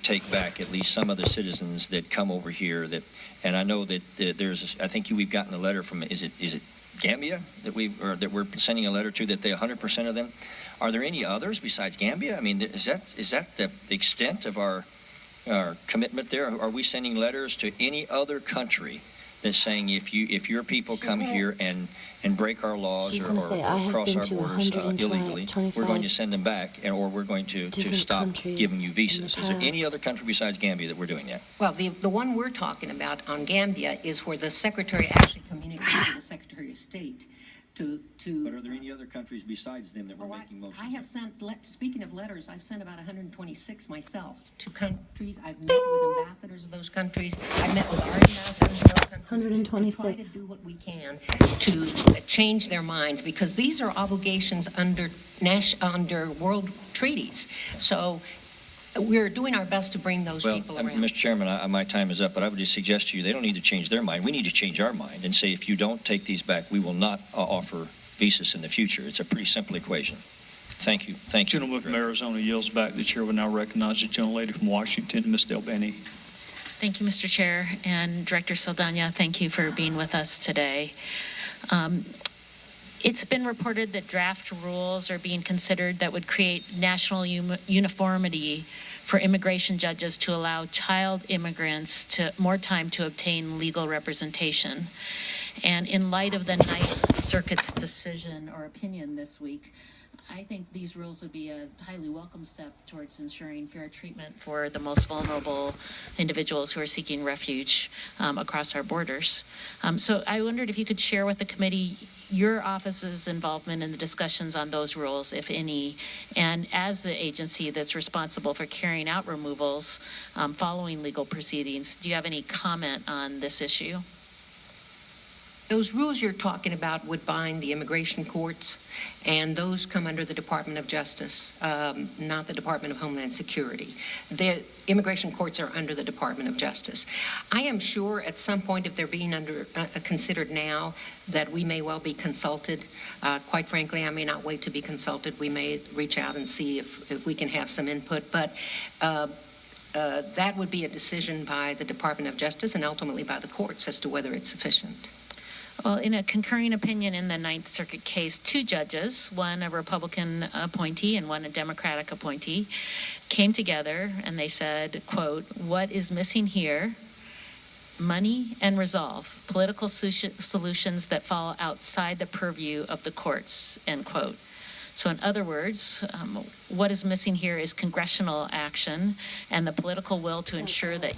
take back at least some of the citizens that come over here. And I know that I think we've gotten a letter from, is it Gambia that we're sending a letter to, that they 100% of them. Are there any others besides Gambia? I mean, is that the extent of our commitment there? Are we sending letters to any other country that's saying if your people come here and break our laws or cross our borders illegally, we're going to send them back, or we're going to stop giving you visas? Is there any other country besides Gambia that we're doing that? Well, the one we're talking about on Gambia is where the Secretary actually communicated to the Secretary of State to. But are there any other countries besides them that we're making motions? I have sent, speaking of letters, I've sent about 126 myself to countries. I've met with ambassadors of those countries. I've met with our ambassadors of those countries. 126. To try to do what we can to change their minds, because these are obligations under world treaties. So we're doing our best to bring those people around. Mr. Chairman, my time is up, but I would just suggest to you, they don't need to change their mind. We need to change our mind and say, if you don't take these back, we will not offer visas in the future. It's a pretty simple equation. Thank you. Thank you. Gentleman from Arizona yields back. The chair will now recognize the gentlelady from Washington, Ms. Delbany. Thank you, Mr. Chair. And Director Saldana, thank you for being with us today. It's been reported that draft rules are being considered that would create national uniformity for immigration judges to allow child immigrants more time to obtain legal representation. And in light of the Ninth Circuit's decision or opinion this week, I think these rules would be a highly welcome step towards ensuring fair treatment for the most vulnerable individuals who are seeking refuge across our borders. So I wondered if you could share with the committee your office's involvement in the discussions on those rules, if any, and as the agency that's responsible for carrying out removals following legal proceedings, do you have any comment on this issue? Those rules you're talking about would bind the immigration courts, and those come under the Department of Justice, not the Department of Homeland Security. The immigration courts are under the Department of Justice. I am sure at some point, if they're being considered now, that we may well be consulted. Quite frankly, I may not wait to be consulted. We may reach out and see if we can have some input, but that would be a decision by the Department of Justice and ultimately by the courts as to whether it's sufficient. Well, in a concurring opinion in the Ninth Circuit case, two judges, one a Republican appointee and one a Democratic appointee, came together and they said, quote, "What is missing here? Money and resolve, political solutions that fall outside the purview of the courts," end quote. So in other words, what is missing here is congressional action and the political will to ensure that